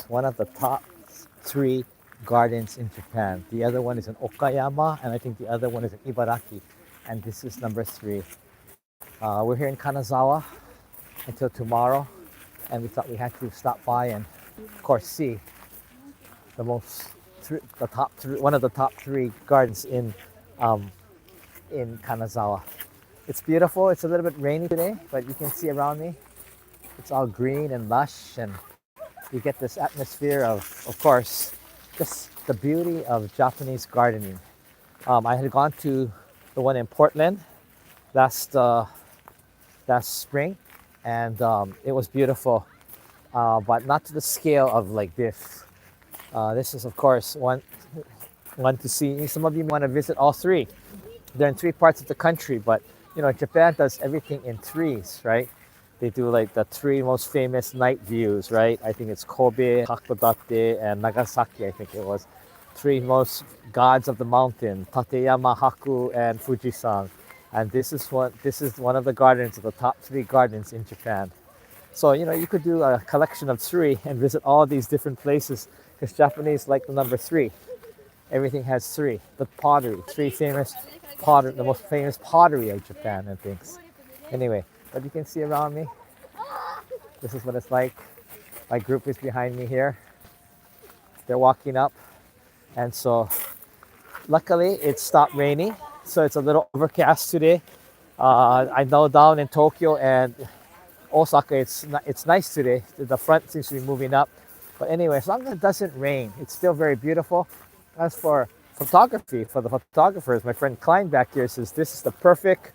one of the top three gardens in Japan. The other one is in Okayama, and I think the other one is in Ibaraki. And this is number three. We're here in Kanazawa until tomorrow, and we thought we had to stop by and, of course, see the one of the top three gardens in Kanazawa. It's beautiful. It's a little bit rainy today, but you can see around me, it's all green and lush, and you get this atmosphere of course, just the beauty of Japanese gardening. I had gone to the one in Portland last spring, and it was beautiful, but not to the scale of like this. This is, of course, one to see. Some of you want to visit all three. They're in three parts of the country, but Japan does everything in threes, right? They do like the three most famous night views, right? I think it's Kobe, Hakodate, and Nagasaki, I think it was. Three most gods of the mountain, Tateyama, Haku, and Fujisan. And this is one of the gardens of the top three gardens in Japan. So, you could do a collection of three and visit all these different places, because Japanese like the number three. Everything has three. The pottery, the most famous pottery of Japan and things. Anyway, but you can see around me, this is what it's like. My group is behind me here. They're walking up. And so, luckily, it stopped raining. So it's a little overcast today. I know down in Tokyo and Osaka, it's nice today. The front seems to be moving up. But anyway, as long as it doesn't rain, it's still very beautiful. As for photography, for the photographers, my friend Klein back here says this is the perfect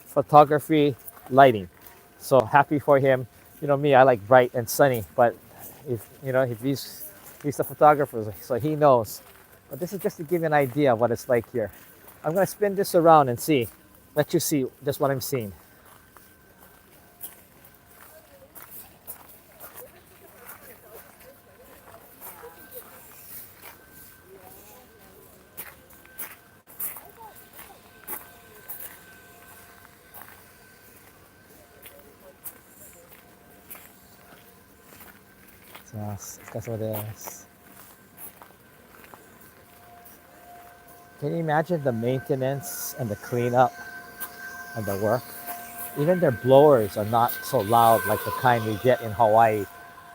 photography lighting. So happy for him. Me, I like bright and sunny, but if he's the photographer, so he knows. But this is just to give you an idea of what it's like here. I'm gonna spin this around and let you see just what I'm seeing. Can you imagine the maintenance and the cleanup and the work? Even their blowers are not so loud like the kind we get in Hawaii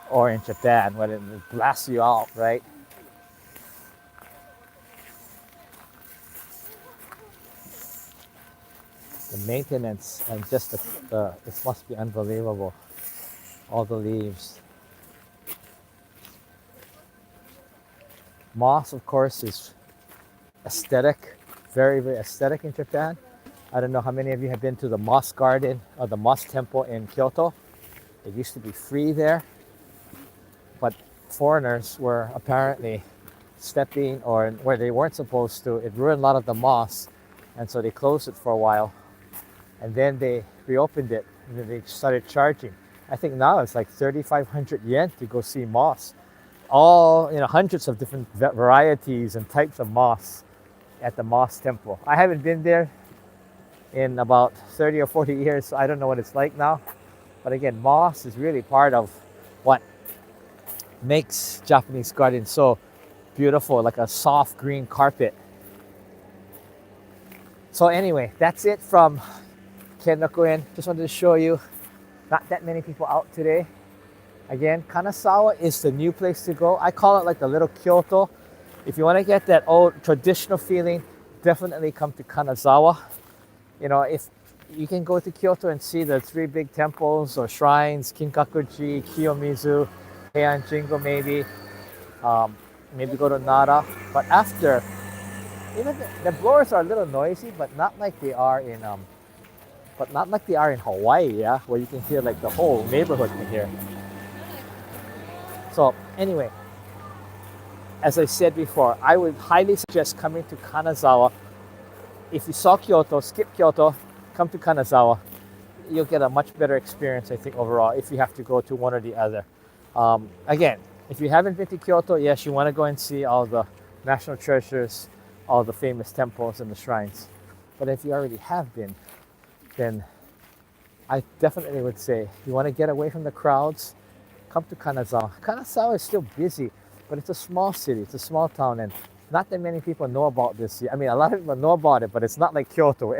or in Japan when it blasts you out, right? The maintenance and just it must be unbelievable. All the leaves. Moss, of course, is aesthetic, very, very aesthetic in Japan. I don't know how many of you have been to the moss garden or the moss temple in Kyoto. It used to be free there, but foreigners were apparently stepping or where they weren't supposed to. It ruined a lot of the moss, and so they closed it for a while, and then they reopened it, and then they started charging. I think now it's like 3,500 yen to go see moss. All hundreds of different varieties and types of moss at the moss temple. I haven't been there in about 30 or 40 years, so I don't know what it's like now. But again, moss is really part of what makes Japanese gardens so beautiful, like a soft green carpet. So anyway, that's it from Kenrokuen. Just wanted to show you, not that many people out today. Again, Kanazawa is the new place to go. I call it like the little Kyoto. If you want to get that old traditional feeling, definitely come to Kanazawa. If you can go to Kyoto and see the three big temples or shrines, Kinkakuji, Kiyomizu, Heian Jingo maybe. Maybe go to Nara. But after, the blowers are a little noisy, but not like they are in Hawaii, yeah, where you can hear like the whole neighborhood can hear. So anyway, as I said before, I would highly suggest coming to Kanazawa. If you saw Kyoto, skip Kyoto, come to Kanazawa. You'll get a much better experience, I think, overall, if you have to go to one or the other. Again, if you haven't been to Kyoto, yes, you want to go and see all the national treasures, all the famous temples and the shrines. But if you already have been, then I definitely would say you want to get away from the crowds, come to Kanazawa. Kanazawa is still busy, but it's a small city, it's a small town, and not that many people know about this yet. I mean, a lot of people know about it, but it's not like Kyoto, where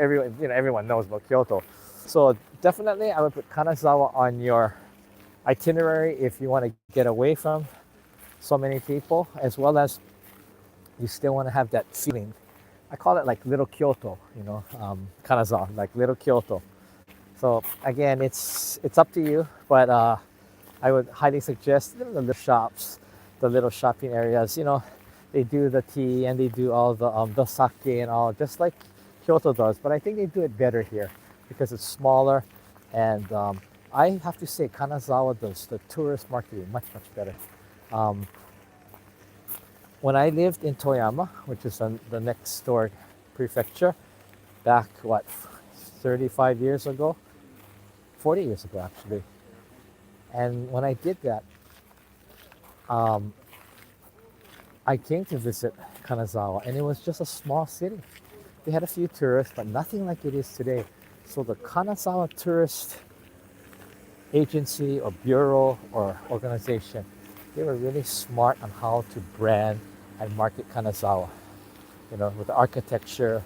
everyone knows about Kyoto. So definitely, I would put Kanazawa on your itinerary if you want to get away from so many people, as well as you still want to have that feeling. I call it like little Kyoto, Kanazawa, like little Kyoto. So again, it's up to you, but I would highly suggest the little shops, the little shopping areas. They do the tea and they do all the sake and all, just like Kyoto does. But I think they do it better here because it's smaller, and I have to say Kanazawa does the tourist marketing much better. Um, when I lived in Toyama, which is the next door prefecture, back 35 years ago, 40 years ago actually. And when I did that, um, I came to visit Kanazawa, and it was just a small city. They had a few tourists, but nothing like it is today. So the Kanazawa Tourist Agency or Bureau or organization, they were really smart on how to brand and market Kanazawa. With the architecture,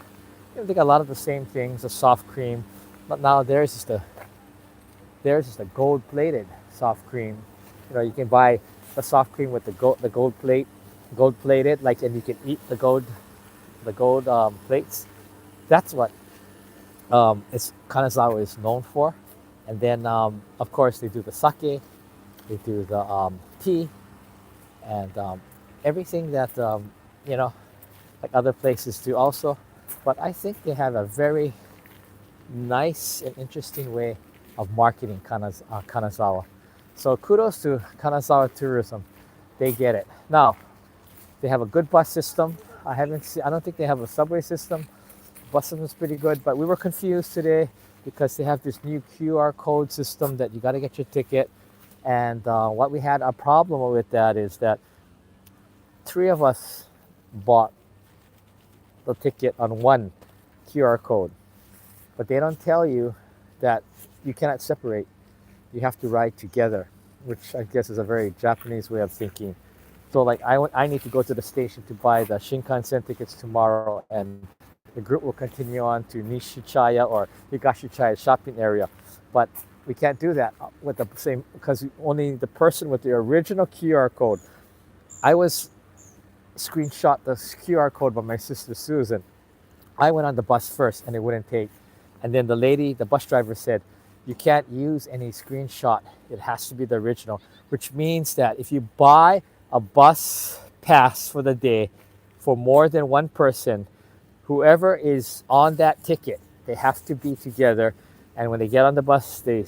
they got a lot of the same things, the soft cream, but now theirs is the gold-plated soft cream. You can buy the soft cream with the gold plated, like, and you can eat the gold plates. That's what Kanazawa is known for. And then of course they do the sake, they do the tea, and everything that like other places do also. But I think they have a very nice and interesting way of marketing Kanazawa. So kudos to Kanazawa Tourism. They get it. Now, they have a good bus system. I don't think they have a subway system. Bus system is pretty good, but we were confused today because they have this new QR code system that you got to get your ticket. And what we had a problem with that is that 3 of us bought the ticket on one QR code, but they don't tell you that you cannot separate. You have to ride together, which I guess is a very Japanese way of thinking. So like I need to go to the station to buy the Shinkansen tickets tomorrow, and the group will continue on to Nishichaya or Higashichaya shopping area. But we can't do that with the same, because only the person with the original QR code. I was screenshot the QR code by my sister Susan. I went on the bus first and it wouldn't take. And then the bus driver said, you can't use any screenshot. It has to be the original, which means that if you buy a bus pass for the day for more than one person, whoever is on that ticket, they have to be together. And when they get on the bus, they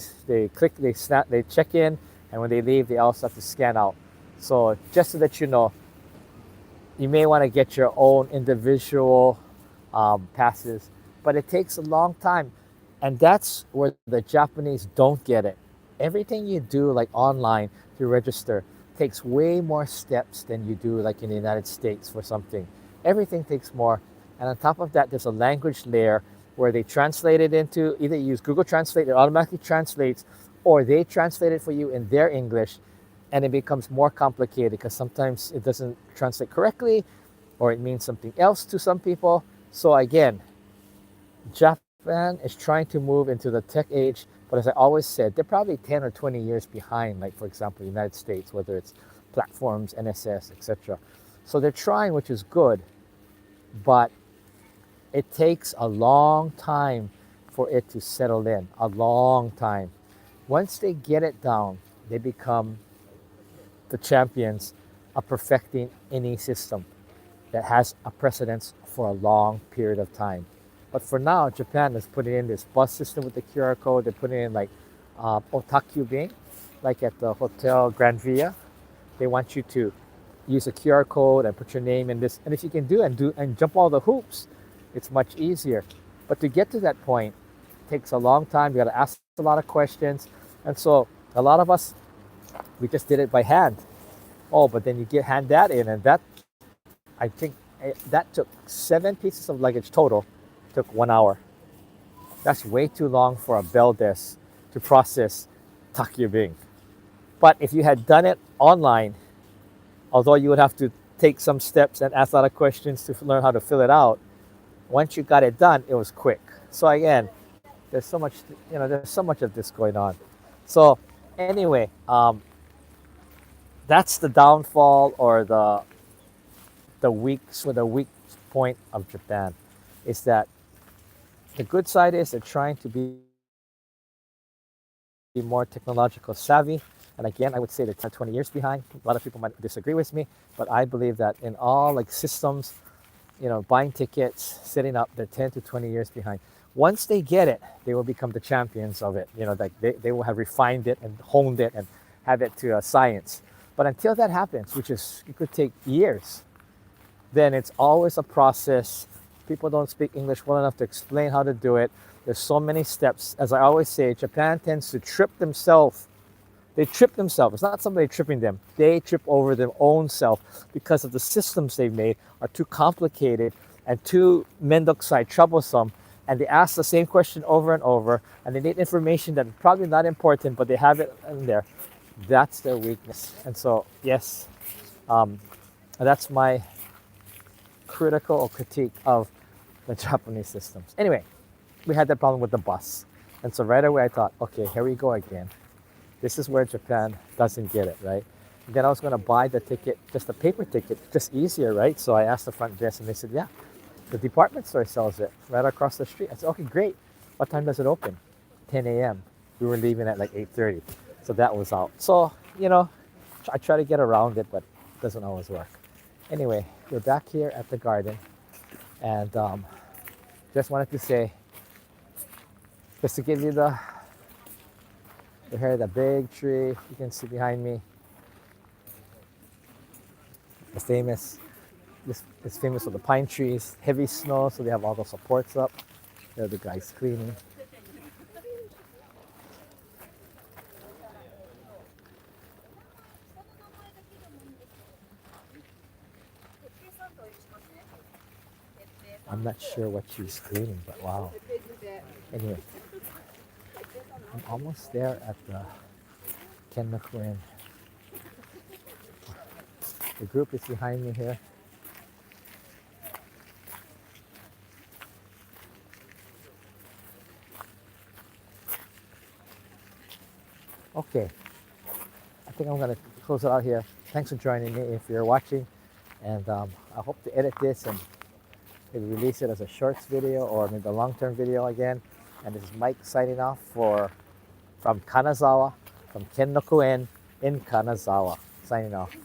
check in, and when they leave, they also have to scan out. So just so that you know, you may want to get your own individual passes, but it takes a long time. And that's where the Japanese don't get it. Everything you do like online to register takes way more steps than you do like in the United States for something. Everything takes more. And on top of that, there's a language layer where they translate it into, either you use Google Translate, it automatically translates, or they translate it for you in their English, and it becomes more complicated because sometimes it doesn't translate correctly, or it means something else to some people. So again, Japan is trying to move into the tech age, but as I always said, they're probably 10 or 20 years behind, like for example, the United States, whether it's platforms, NSS, etc. So they're trying, which is good, but it takes a long time for it to settle in, a long time. Once they get it down, they become the champions of perfecting any system that has a precedence for a long period of time. But for now, Japan is putting in this bus system with the QR code. They're putting in like otakubing, like at the Hotel Grand Via. They want you to use a QR code and put your name in this. And if you can do and jump all the hoops, it's much easier. But to get to that point, it takes a long time. You got to ask a lot of questions. And so a lot of us, we just did it by hand. Oh, but then you hand that in, and that, I think that took 7 pieces of luggage total. Took 1 hour. That's way too long for a bell desk to process takyubing. But if you had done it online, although you would have to take some steps and ask a lot of questions to learn how to fill it out, once you got it done, it was quick. So again, there's so much, there's so much of this going on. So anyway, that's the downfall or the weak point of Japan, is that the good side is they're trying to be more technological savvy. And again, I would say they're 10, 20 years behind. A lot of people might disagree with me, but I believe that in all like systems, buying tickets, setting up, they're 10 to 20 years behind. Once they get it, they will become the champions of it. Like they will have refined it and honed it and have it to a science. But until that happens, it could take years, then it's always a process. People don't speak English well enough to explain how to do it. There's so many steps. As I always say, Japan tends to trip themselves. They trip themselves. It's not somebody tripping them. They trip over their own self because of the systems they've made are too complicated and too mendokusai, troublesome. And they ask the same question over and over, and they need information that's probably not important, but they have it in there. That's their weakness. And so, yes, that's my critical or critique of the Japanese systems. Anyway, we had that problem with the bus. And so right away I thought, okay, here we go again. This is where Japan doesn't get it, right? And then I was going to buy the ticket, just a paper ticket, just easier, right? So I asked the front desk and they said, yeah, the department store sells it right across the street. I said, okay, great. What time does it open? 10 a.m. We were leaving at like 8:30. So that was out. So, I try to get around it, but it doesn't always work. Anyway, we're back here at the garden. And just wanted to say, just to give you here, the big tree you can see behind me. It's famous for the pine trees, heavy snow, so they have all the supports up. There are the guys cleaning. I'm not sure what she's cleaning, but wow. Anyway, I'm almost there at the Kennoku-en. The group is behind me here. Okay, I think I'm going to close it out here. Thanks for joining me if you're watching. And I hope to edit this and maybe release it as a shorts video or maybe a long-term video again. And this is Mike signing off from Kanazawa, from Kennoku-en in Kanazawa. Signing off.